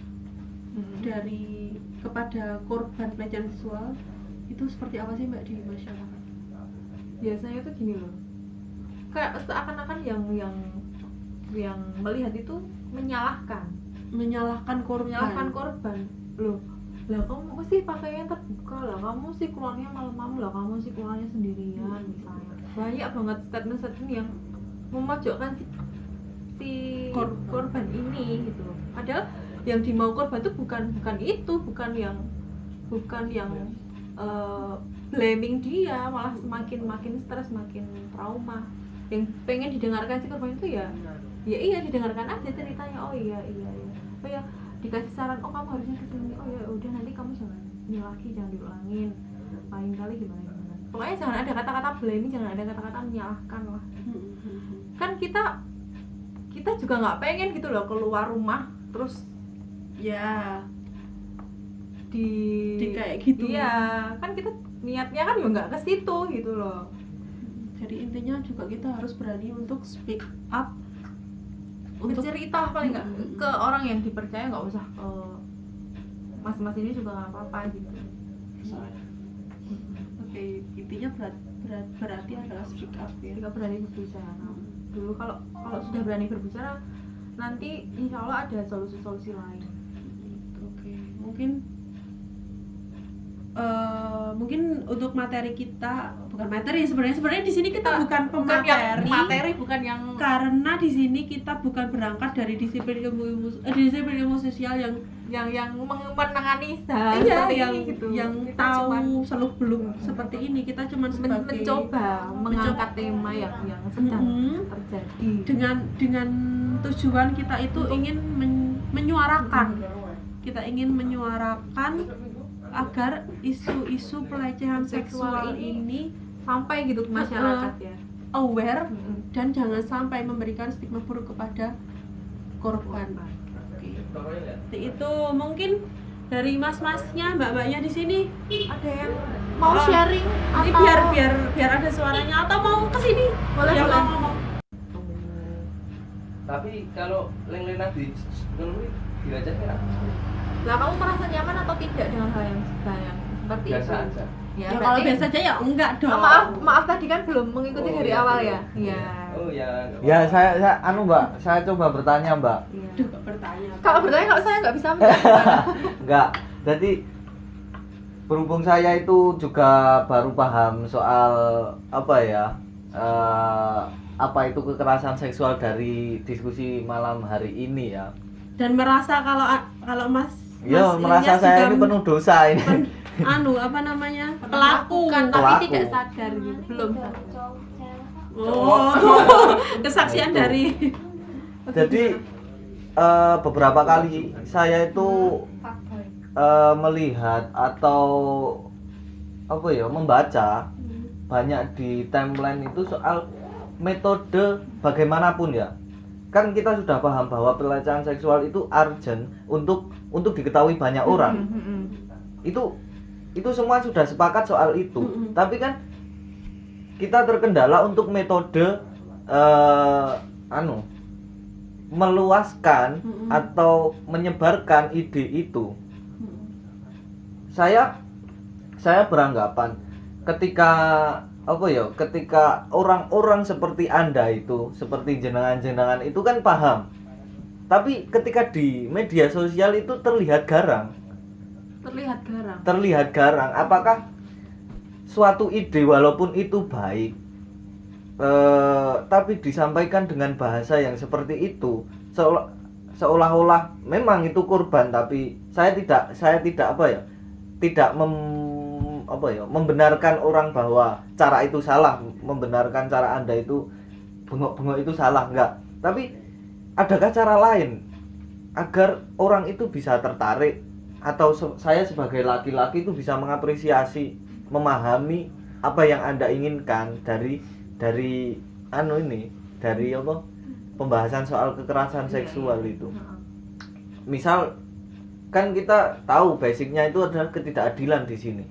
dari kepada korban pelecehan seksual itu seperti apa sih Mbak di masyarakat? Biasanya tuh gini loh, kayak seakan-akan yang melihat itu menyalahkan korban. Loh, lah kamu sih pakainya terbuka, lah kamu sih keluarnya malam-malam, lah kamu sih keluarnya sendirian misalnya. Banyak banget statement-statement yang memojokkan si korban ini gitu. Padahal yang dimau korban itu bukan yang blaming dia, malah makin stres, makin trauma. Yang pengen didengarkan si korban itu ya iya didengarkan aja ceritanya. Oh iya oh ya dikasih saran, oh kamu harusnya kesini, oh ya udah nanti kamu jangan ini lagi, jangan diulangin, lain kali gimana. pokoknya jangan ada kata-kata blaming, jangan ada kata-kata menyalahkan lah. Kan kita juga nggak pengen gitu loh keluar rumah terus Ya, di kayak gitu. Iya, kan kita niatnya kan juga nggak ke situ gitu loh. Jadi intinya juga kita harus berani untuk speak up, untuk Bercerita paling nggak ke orang yang dipercaya, nggak usah ke mas-mas ini juga nggak apa-apa gitu. oke, intinya berarti adalah speak up ya. Jika berani berbicara dulu, kalau sudah berani berbicara nanti insya Allah ada solusi-solusi lain. Oke, mungkin untuk materi kita bukan materi sebenarnya di sini kita bukan pemateri, bukan yang karena di sini kita bukan berangkat dari disiplin ilmu sosial yang menangani iya, seperti yang ini gitu. yang Kita tahu cuman seluk beluk seperti ini. Kita cuma sebagai mencoba mengangkat tema yang sedang terjadi dengan tujuan kita itu ingin menyuarakan. Kita ingin menyuarakan agar isu-isu pelecehan seksual ini sampai gitu ke masyarakat ya. aware dan jangan sampai memberikan stigma buruk kepada korban. Oke. Itu mungkin dari mas-masnya, mbak-mbaknya di sini Ada yang mau sharing ini atau biar ada suaranya atau mau ke sini? Boleh, Yang boleh. mau ngomong. Tapi kalau leng-lengan di ngelui dirajanya Lah kamu merasa nyaman atau tidak dengan hal yang seperti biasa itu? aja. Ya, Ya, kalau biasa aja ya enggak dong. maaf tadi kan belum mengikuti Oh, dari iya, awal iya. ya. Iya. Oh ya. Ya saya Mbak, saya coba bertanya Mbak. Iya. Duh, bertanya. Kalau bertanya kalau saya nggak bisa menjawab. Enggak. Jadi berhubung saya itu juga baru paham soal apa ya? Apa itu kekerasan seksual dari diskusi malam hari ini ya. Dan merasa kalau Mas Ya, merasa Ilyas saya sudah ini penuh dosa ini. apa namanya? Pelaku. Melakukan, tapi Pelaku. tidak sadar gitu. Belum sadar. Oh, kesaksian Itu. dari Jadi beberapa kali saya itu melihat atau apa ya, membaca banyak di timeline itu soal metode bagaimanapun ya. Kan kita sudah paham bahwa pelecehan seksual itu urgent untuk diketahui banyak orang. Itu semua sudah sepakat soal itu. Tapi kan kita terkendala untuk metode meluaskan atau menyebarkan ide itu. Saya beranggapan ketika orang-orang seperti Anda itu, seperti jenengan-jenengan itu kan paham. Tapi ketika di media sosial itu terlihat garang. Terlihat garang. Apakah suatu ide walaupun itu baik, tapi disampaikan dengan bahasa yang seperti itu, seolah-olah memang itu korban, tapi saya tidak membenarkan orang bahwa cara itu salah, membenarkan cara Anda itu bengok-bengok itu salah, enggak. Tapi adakah cara lain agar orang itu bisa tertarik, atau saya sebagai laki-laki itu bisa mengapresiasi, memahami apa yang Anda inginkan dari pembahasan soal kekerasan seksual itu. Misal kan kita tahu basicnya itu adalah ketidakadilan di sini.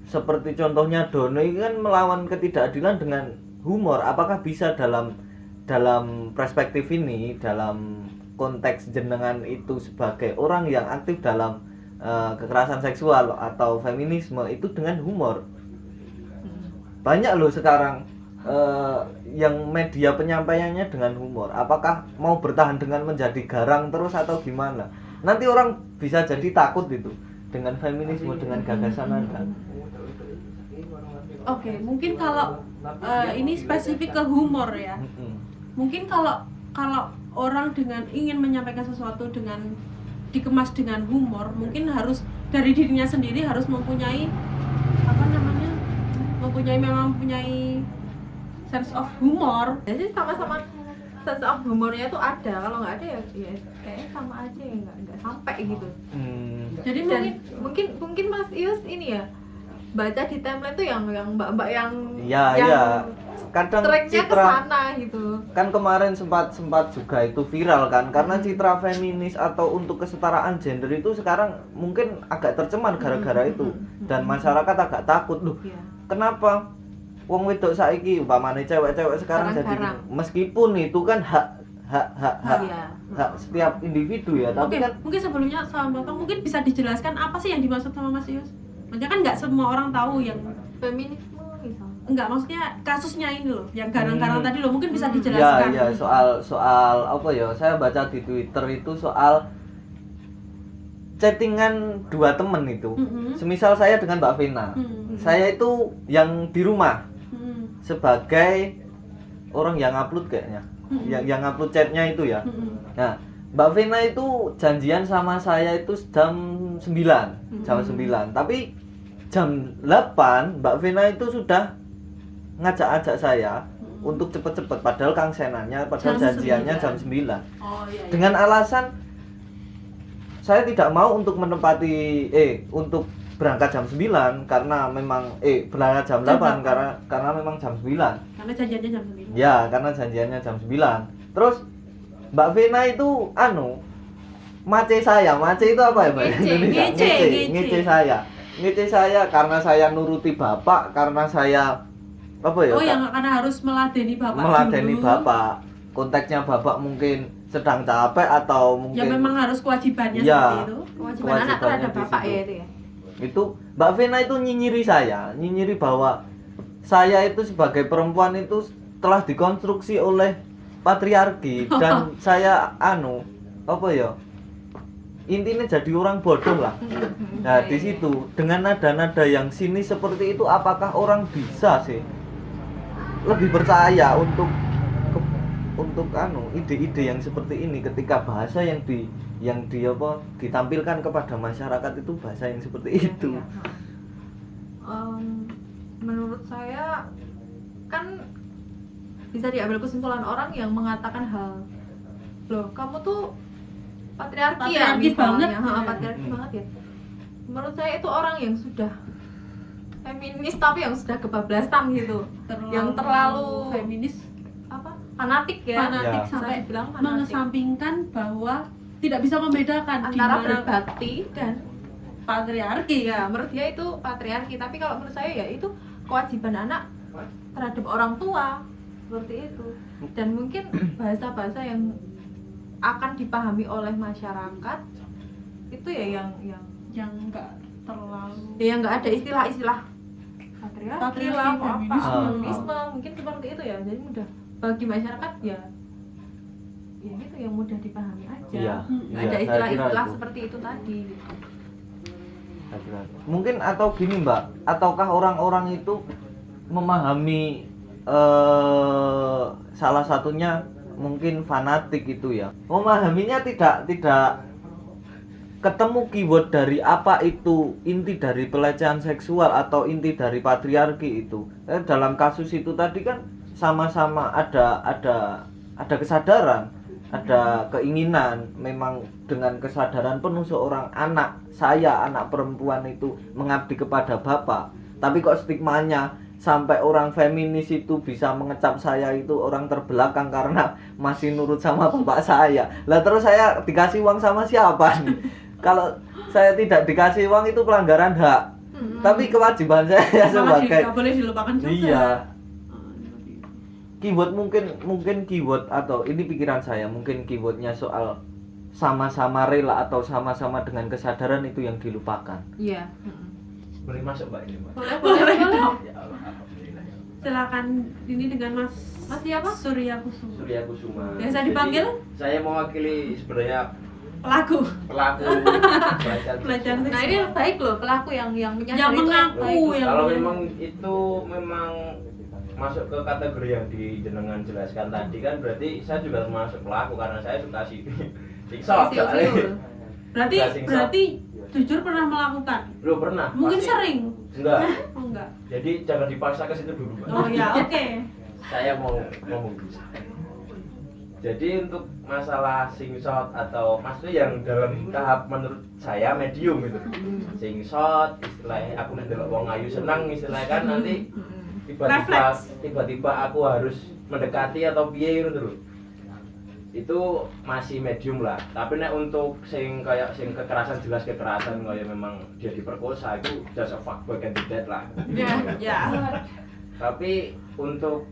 Seperti contohnya Dono ini kan melawan ketidakadilan dengan humor. Apakah bisa dalam perspektif ini, dalam konteks jenengan itu sebagai orang yang aktif dalam kekerasan seksual atau feminisme itu dengan humor? Banyak loh sekarang yang media penyampaiannya dengan humor. Apakah mau bertahan dengan menjadi garang terus atau gimana? Nanti orang bisa jadi takut itu dengan feminisme, dengan gagasan Anda. Oke, mungkin kalau ini spesifik ke humor ya. Mungkin kalau orang dengan ingin menyampaikan sesuatu dengan dikemas dengan humor, mungkin harus dari dirinya sendiri harus mempunyai mempunyai sense of humor. Jadi sama-sama sense of humornya itu ada. Kalau nggak ada ya kayaknya sama aja ya, nggak sampai gitu. Jadi Dan mungkin Mas Ius ini ya baca di timeline tuh yang mbak-mbak yang Iya, yang iya. Kadang tracknya ke citra sana gitu. kan kemarin sempat juga itu viral kan karena citra feminis atau untuk kesetaraan gender itu sekarang mungkin agak tercemar gara-gara itu dan masyarakat agak takut loh. Iya. Kenapa wong wedok saiki umpamane cewek-cewek sekarang jadi Garang-garang. meskipun itu kan hak Iya. hak setiap individu ya, tapi Oke, kan mungkin sebelumnya sama Bapak mungkin bisa dijelaskan apa sih yang dimaksud sama Mas Yus? Maksudnya kan nggak semua orang tahu yang Feminisme misalnya. enggak, maksudnya kasusnya ini loh, yang garang-garang tadi loh, mungkin bisa ya dijelaskan. ya soal apa ya, saya baca di Twitter itu soal chattingan dua temen itu. Semisal saya dengan Mbak Vina, saya itu yang di rumah sebagai orang yang upload kayaknya, yang upload chatnya itu ya. Nah, Mbak Vina itu janjian sama saya itu jam 9, tapi jam 8 Mbak Vina itu sudah ngajak-ajak saya untuk cepet-cepet, padahal kangsenannya, padahal Jam janjiannya 9. jam 9 Oh iya. dengan alasan saya tidak mau untuk menempati untuk berangkat jam 9 karena memang berangkat jam 8 karena memang jam 9. Karena janjiannya jam 9. Ya, karena janjiannya jam 9. Terus Mbak Vina itu mace itu apa ya, Mbak? Ngece saya karena saya nuruti bapak, karena saya apa ya? Oh, yang karena harus meladeni bapak meladeni dulu. bapak. Konteksnya bapak mungkin sedang capek atau mungkin Ya memang harus kewajibannya Ya. seperti itu. Kewajiban anak terhadap di bapak situ. ya itu ya. Itu Mbak Vina itu nyinyiri bahwa saya itu sebagai perempuan itu telah dikonstruksi oleh patriarki dan saya apa ya, intinya jadi orang bodoh lah. Nah di situ dengan nada-nada yang sinis seperti itu, apakah orang bisa sih lebih percaya untuk ide-ide yang seperti ini ketika bahasa yang ditampilkan kepada masyarakat itu bahasa yang seperti itu. Menurut saya kan bisa diambil kesimpulan orang yang mengatakan hal, loh kamu tuh patriarki ya Patriarki banget. misalnya. Patriarki banget ya. Menurut saya itu orang yang sudah feminis tapi yang sudah kebablasan gitu, yang terlalu feminis, apa fanatik ya, fanatik Ya. sampai Bisa dibilang fanatik. mengesampingkan bahwa tidak bisa membedakan di Antara mana berbakti dan patriarki. ya menurut dia itu patriarki, tapi kalau menurut saya ya itu kewajiban anak terhadap orang tua seperti itu. Dan mungkin bahasa-bahasa yang akan dipahami oleh masyarakat itu ya yang enggak terlalu yang nggak ada istilah-istilah patriarki lah, apa feminisme. feminisme mungkin seperti itu ya, jadi mudah bagi masyarakat ya itu yang mudah dipahami aja. Iya, Nggak iya, ada saya kira istilah-istilah itu. seperti itu tadi gitu. Mungkin atau gini Mbak, ataukah orang-orang itu memahami salah satunya mungkin fanatik itu ya, memahaminya tidak ketemu keyword dari apa itu inti dari pelecehan seksual atau inti dari patriarki itu. Dalam kasus itu tadi kan sama-sama ada kesadaran, ada keinginan, memang dengan kesadaran penuh seorang anak perempuan itu mengabdi kepada bapak. Tapi kok stigmanya sampai orang feminis itu bisa mengecap saya itu orang terbelakang karena masih nurut sama bapak saya. Lah terus saya dikasih uang sama siapa nih? Kalau saya tidak dikasih uang itu pelanggaran hak. Tapi kewajiban saya sebagai nggak boleh dilupakan juga. Iya. Keyword mungkin keyword atau ini pikiran saya, mungkin keywordnya soal sama-sama rela atau sama-sama dengan kesadaran itu yang dilupakan. Iya. Boleh masuk Mbak ini Mbak? Boleh. Ya Allah, alhamdulillah ya Allah. Silakan ini dengan Mas siapa? Surya Kusuma. Surya Kusuma. Biasa dipanggil? Jadi, saya mewakili sebenarnya Pelaku pelaku pelecehan seksual. Nah ini baik loh pelaku yang menyadari Yang itu mengaku, baik. yang Kalau mengaku. memang itu memang masuk ke kategori yang jenengan jelaskan tadi kan, berarti saya juga termasuk pelaku karena saya suka siksa. Siul. Berarti jujur pernah melakukan? Belum pernah. Mungkin pasti. sering. Enggak. Oh enggak. Jadi jangan dipaksa ke situ dulu Mbak. Oh ya, oke. Saya mau ngomong dulu. Jadi untuk masalah singshot atau maksudnya yang dalam tahap menurut saya medium gitu. Singshot istilahnya aku nek delok wong ayu seneng istilahnya kan nanti tiba-tiba aku harus mendekati atau piye gitu loh. Itu masih medium lah. Tapi nek untuk sing kayak sing kekerasan jelas kekerasan kayak memang dia diperkosa itu just a fuckboy candidate lah. Ya. Tapi untuk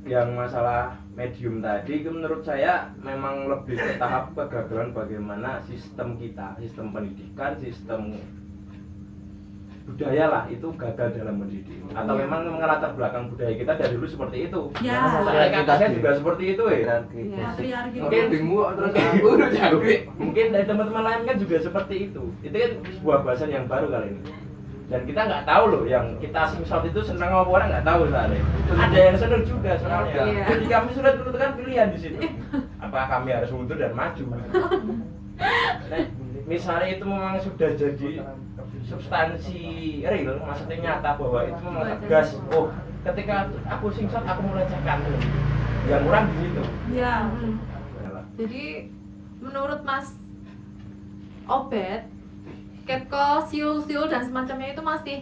yang masalah medium tadi itu menurut saya memang lebih ke tahap kegagalan bagaimana sistem kita, sistem pendidikan, sistem budaya lah itu gagal dalam mendidik atau memang melatar belakang budaya kita dari dulu seperti itu. Ya. Soalnya kakaknya juga seperti itu ya. Patriarki. Mungkin terus aku mungkin dari teman-teman lain kan juga seperti itu. Itu kan sebuah bahasan yang baru kali ini. Dan kita nggak tahu loh, yang kita singshot itu senang apa orang nggak tahu soalnya. Ada yang senang juga soalnya. Iya. Jadi kami sudah tentukan pilihan di situ. Apakah kami harus mundur dan maju? Nah, misalnya itu memang sudah jadi substansi real, maksudnya nyata bahwa itu memang tegas. Oh, ketika aku singshot aku melecehkan. Yang kurang di situ. Ya. Jadi menurut Mas Obed, catcall, siul-siul dan semacamnya itu masih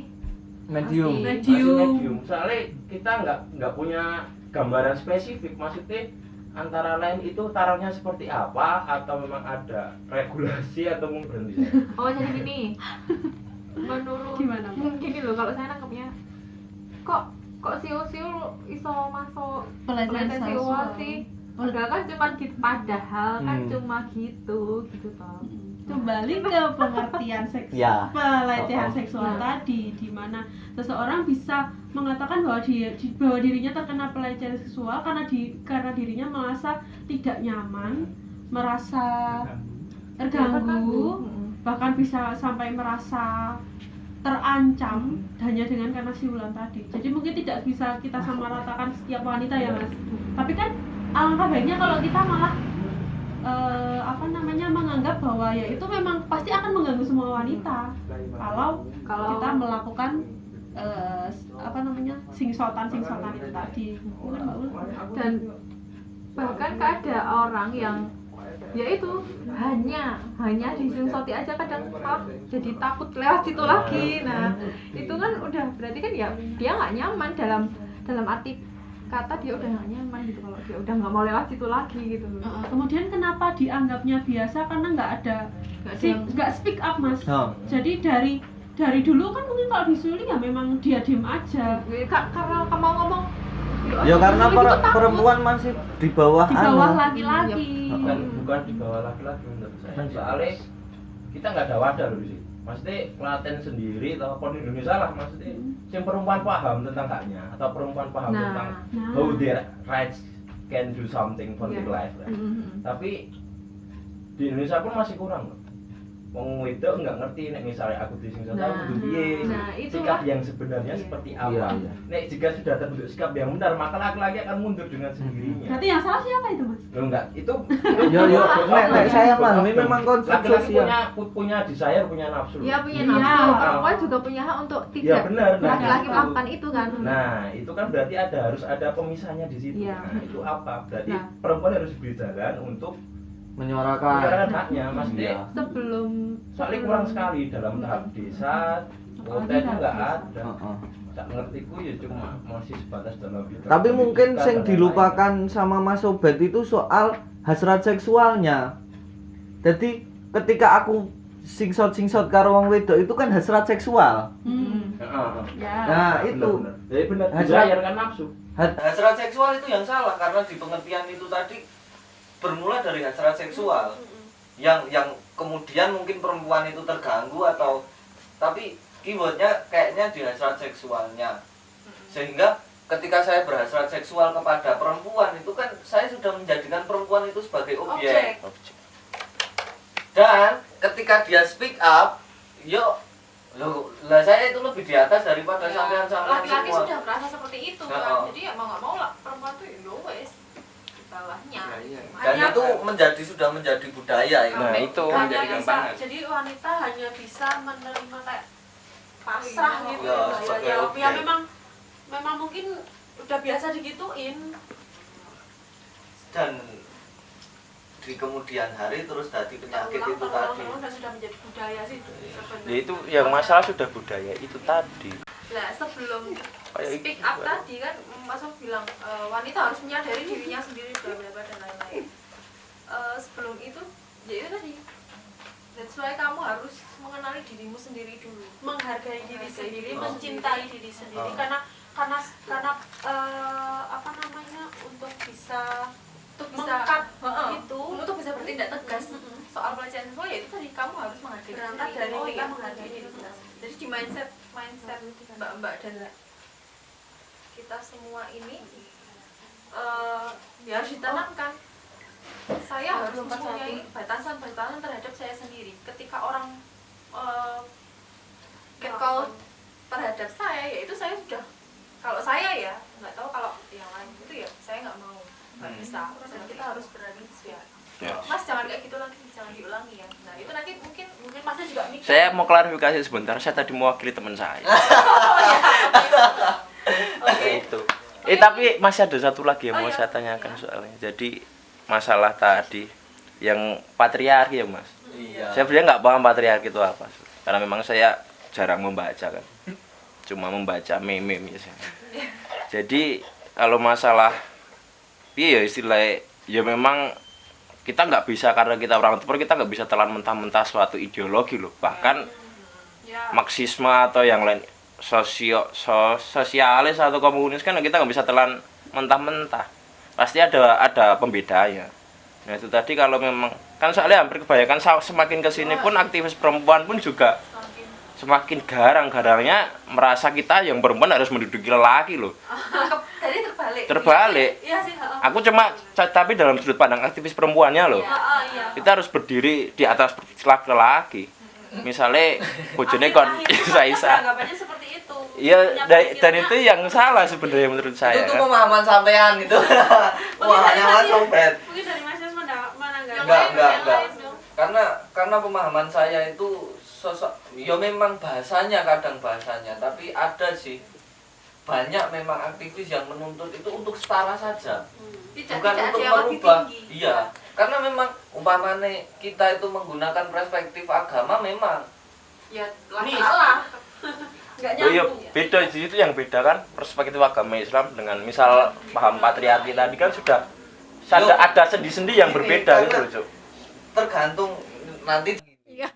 medium. Masih medium. Soalnya kita nggak punya gambaran spesifik. Maksudnya antara lain itu taruhnya seperti apa atau memang ada regulasi atau mau berhenti. Oh jadi gini, menurut Gimana, Mbak? gini loh kalau saya nangkepnya, kok siul-siul iso masuk Pelecehan seksual seksual. sih? Padahal kan cuma gitu, padahal kan Hmm. cuma gitu toh. Kembali ke pengertian seksual, Ya. pelecehan Oh. seksual tadi, di mana seseorang bisa mengatakan bahwa bahwa dirinya terkena pelecehan seksual karena dirinya merasa tidak nyaman, merasa terganggu, bahkan bisa sampai merasa terancam hanya karena siulan tadi. Jadi mungkin tidak bisa kita samaratakan setiap wanita ya Mas. Tapi kan alangkah baiknya kalau kita malah menganggap bahwa ya itu memang pasti akan mengganggu semua wanita kalau kita melakukan singsotan itu tadi. Mungkin Mbak Ul. Dan bahkan ada orang yang yaitu hanya disingsoti aja kadang jadi takut lewat situ lagi. Nah itu kan udah berarti kan ya dia nggak nyaman dalam arti kata, dia udah nggak nyaman gitu kalau dia udah nggak mau lewat situ lagi gitu. Kemudian kenapa dianggapnya biasa? Karena nggak speak up Mas. Oh. Jadi dari dulu kan mungkin kalau disuling ya memang dia diem aja. Karena kamu ngomong Ya karena perempuan masih di bawah laki-laki. bukan di bawah laki-laki menurut saya. Soalnya kita nggak ada wadah loh sih. Maksudnya Klaten sendiri atau pun Indonesia lah, maksudnya yang perempuan paham tentang haknya atau perempuan paham tentang how their rights can do something for their life lah. Tapi di Indonesia pun masih kurang loh. Wong wedok nggak ngerti nek misalnya aku disinggung tahu piye sikap yang sebenarnya seperti apa. Iya. Nek jika sudah terbentuk sikap yang benar, maka laki-laki akan mundur dengan sendirinya. Berarti yang salah siapa itu Mas? Loh enggak, itu Yo, nek saya pahami memang konsep laki-laki sosial. punya desire, punya nafsu. Ya punya Iya. nafsu, perempuan juga punya hak untuk Ya tidak benar. laki-laki melakukan itu kan. Nah, itu kan berarti harus ada pemisahnya di situ. Iya. Nah, itu apa? Berarti Nah. perempuan harus berjalan untuk Menyuarakan haknya, maksudnya. Iya. Sebelum Soalnya kurang sekali dalam tahap desa, kota itu nggak ada. Heeh. Tak ngertiku ya cuma masih sebatas dalam bidang Tapi mungkin pendidikan yang dan dilupakan sama Mas Obed itu soal hasrat seksualnya. Jadi ketika aku singshot karo wong wedok itu kan hasrat seksual. lain. Heeh. Ya. Nah, itu Benar. Jadi benar, Hasrat- desire kan nafsu. hasrat seksual itu yang salah karena di pengertian itu tadi bermula dari hasrat seksual. Yang kemudian mungkin perempuan itu terganggu atau tapi keywordnya kayaknya di hasrat seksualnya. Sehingga ketika saya berhasrat seksual kepada perempuan itu kan saya sudah menjadikan perempuan itu sebagai objek. Dan ketika dia speak up, lah saya itu lebih di atas daripada sampean-sampean laki-laki semua. sudah merasa seperti itu Nah, kan, oh. jadi ya mau nggak mau lah perempuan tuh ya wes salahnya. Dan itu sudah menjadi budaya itu. Nah, itu hanya menjadi bisa, gampangan. jadi wanita hanya bisa menerima kayak pasrah gitu Ya, ya, sebagai ya objek. memang mungkin udah biasa digituin. Dan di kemudian hari terus jadi penyakit itu tadi. Sudah menjadi budaya sih sebenarnya. Ya itu yang masalah sudah budaya itu tadi. Nah, sebelum Kayak speak gitu, up Mbak. tadi kan Mas Om bilang wanita harus menyadari dirinya sendiri bla bla bla dan lain-lain. Sebelum itu ya itu tadi. That's why kamu harus mengenali dirimu sendiri dulu. Menghargai diri sendiri, Oh. mencintai diri sendiri Oh. karena apa namanya untuk bisa Mengkat itu untuk bisa bertindak tegas Mm-mm. soal pelecehan seksual ya itu tadi kamu harus menghargai berangkat diri. dari Oh kita iya, menghargai diri itu. kita. Jadi di mindset mbak-mbak dan kita semua ini ya harus ditanamkan. Saya harus mempunyai batasan-batasan terhadap saya sendiri. Ketika orang catcall terhadap saya, ya itu saya sudah, kalau saya ya nggak tahu kalau yang lain itu ya saya nggak mau, nggak bisa. Dan kita harus berani ya. Ya. Mas jangan kayak gitu lagi, jangan diulangi ya. Nah itu nanti mungkin masnya juga mikir. Saya mau klarifikasi sebentar, saya tadi mewakili teman saya. Oke. Itu. Tapi masih ada satu lagi yang mau saya tanyakan soalnya. Jadi masalah tadi yang patriarki ya Mas. Iya. Saya sebenarnya nggak paham patriarki itu apa. Karena memang saya jarang membaca kan. Cuma membaca meme misalnya. Jadi kalau masalah iya istilahnya ya memang kita nggak bisa, karena kita orang timur kita nggak bisa telan mentah-mentah suatu ideologi loh. Bahkan Marxisme atau yang lain sosialis atau komunis kan kita nggak bisa telan mentah-mentah. Pasti ada pembedanya. Nah itu tadi kalau memang kan soalnya hampir kebanyakan semakin kesini pun aktivis perempuan pun juga semakin garang-garangnya merasa kita yang perempuan harus menduduki lelaki loh. Jadi Terbalik. Iya sih, Aku cuma tapi dalam sudut pandang aktivis perempuannya loh. iya. Kita harus berdiri di atas laki-laki. Misalnya bojone kon Isa-Isa. Anggapannya seperti itu. Iya, dan itu yang salah sebenarnya menurut saya. Itu tuh Kan? pemahaman sampean itu. Wahnya Mas Robert. Mungkin dari Mas Yas menanggapi Enggak. Karena pemahaman saya itu sosok ya memang bahasanya kadang bahasanya, tapi ada sih banyak memang aktivis yang menuntut itu untuk setara saja. Bukan tidak untuk ada yang lebih merubah. tinggi. Iya, karena memang umpamane kita itu menggunakan perspektif agama memang Ya Nih. salah. nggak Oh iya, nyambung ya. beda di situ yang beda kan perspektif agama Islam dengan misal paham patriarki tadi kan sudah ada sendi-sendi yang berbeda gitu loh, Cuk. tergantung nanti. Iya.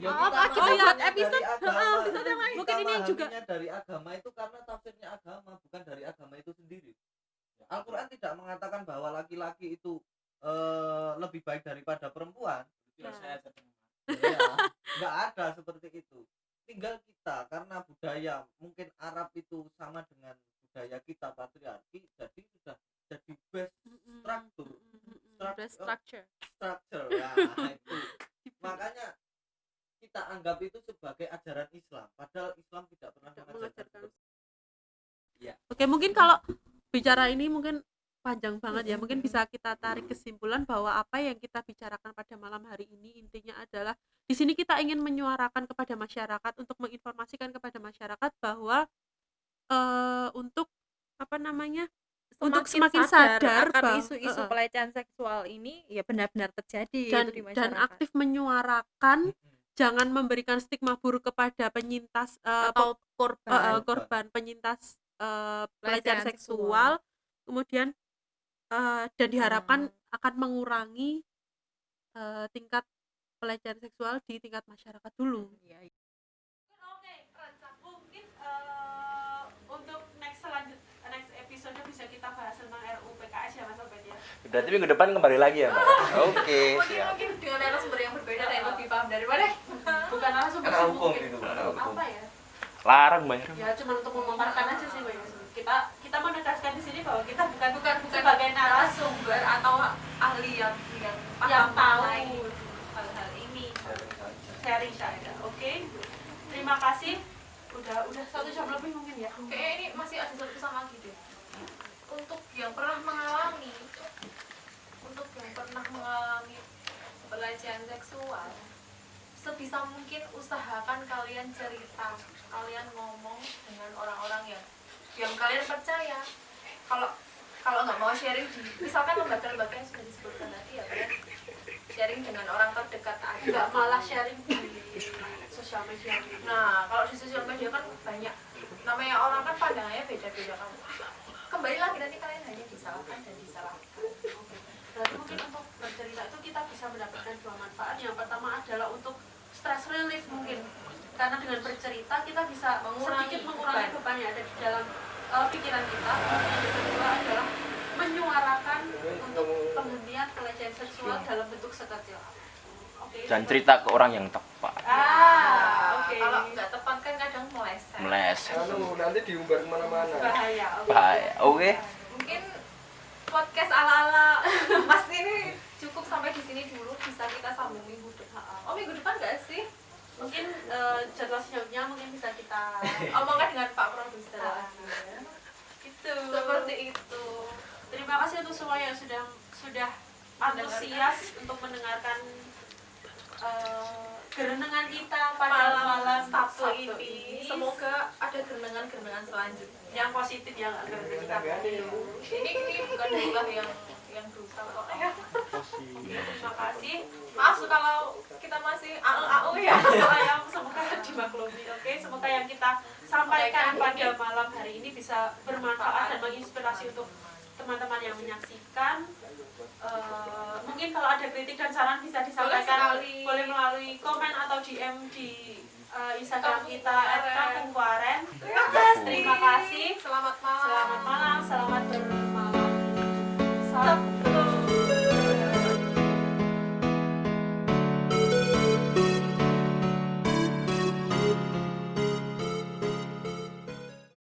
Ya, Oh, kita kita lihat memahaminya episode, dari agama. episode yang lain. Mungkin Kita ini juga memahaminya dari agama itu karena tafsirnya agama, bukan dari agama itu sendiri. Al-Quran tidak mengatakan bahwa laki-laki itu lebih baik daripada perempuan. Ya. Ya, nggak ada seperti itu. Tinggal kita karena budaya mungkin Arab itu sama dengan budaya kita patriarki, jadi sudah jadi base structure. structure ya itu. Makanya kita anggap itu sebagai ajaran Islam, padahal Islam tidak pernah mengajarkan. Ya. Oke, mungkin kalau bicara ini mungkin panjang banget ya. Mungkin bisa kita tarik kesimpulan bahwa apa yang kita bicarakan pada malam hari ini intinya adalah di sini kita ingin menyuarakan kepada masyarakat untuk menginformasikan kepada masyarakat bahwa untuk apa namanya? Untuk semakin sadar akan bahwa isu-isu pelecehan seksual ini ya benar-benar terjadi dan, gitu di dan masyarakat. aktif menyuarakan, jangan memberikan stigma buruk kepada penyintas atau korban penyintas pelecehan seksual, kemudian dan diharapkan akan mengurangi tingkat pelecehan seksual di tingkat masyarakat dulu. Oke, Rancak. Mungkin untuk next episode bisa kita bahas tentang RUU PKS ya Mas Obed ya. Berarti minggu depan kembali lagi ya, Mbak. Oke, siap. Mungkin dengan narasumber yang berbeda dan lebih paham daripada Bukan langsung Karena hukum mungkin. itu, Apa ya? Larang bayar. Ya cuma untuk memaparkan aja sih Mbak. Kita menegaskan di sini bahwa kita bukan sebagai narasumber atau ahli yang yang tahu mengenai hal-hal ini. Sharing saja. Oke. Terima kasih. Udah 1 jam lebih mungkin ya. Kayaknya ini masih ada satu pesan lagi deh. Untuk yang pernah mengalami pelecehan seksual, sebisa mungkin usahakan kalian cerita, kalian ngomong dengan orang-orang yang kalian percaya. Kalau kalau nggak mau sharing di misalkan lembaga-lembaga yang sudah disebutkan tadi ya kalian sharing dengan orang terdekat aja. Nggak malah sharing di sosial media. Nah, kalau di sosial media kan banyak namanya orang kan pandangannya beda-beda kan. Kembali lagi nanti kalian hanya disalahkan dan disalahkan. Berarti mungkin untuk bercerita itu kita bisa mendapatkan dua manfaat. Yang pertama adalah untuk stress relief mungkin. Karena dengan bercerita kita bisa sedikit mengurangi beban yang ada di dalam pikiran kita. Yang kedua adalah menyuarakan untuk penghentian pelecehan seksual dalam bentuk sekecil apa. Oke. Dan cerita ke orang yang tepat. Oke. Kalau nggak tepat kan kadang meleset. Meleset. Nanti diumbar kemana-mana. Bahaya. Bahaya. Oke. Mungkin podcast ala-ala Mas ini cukup sampai di sini dulu, bisa kita sambung minggu depan. Oh, minggu depan nggak sih? Mungkin jadwal selanjutnya mungkin bisa kita Omongkan dengan Pak Produser. gitu. Seperti itu. Terima kasih untuk semua yang sudah antusias untuk mendengarkan gerenengan kita pada malam Sabtu ini. Semoga ada gerenengan-gerenengan selanjutnya. Yang positif yang nggak gerenengan kita Ini bukan ulah yang dosa kok. Terima kasih. Maaf kalau kita masih AU ya. Yang semoga dimaklumi. Oke, semoga yang kita sampaikan pada malam hari ini bisa bermanfaat dan menginspirasi untuk teman-teman yang menyaksikan. Mungkin kalau ada kritik dan saran bisa disampaikan boleh melalui komen atau DM di Instagram kita @kampungkuaren. Terima kasih. Selamat malam. Selamat malam, selamat bermalam.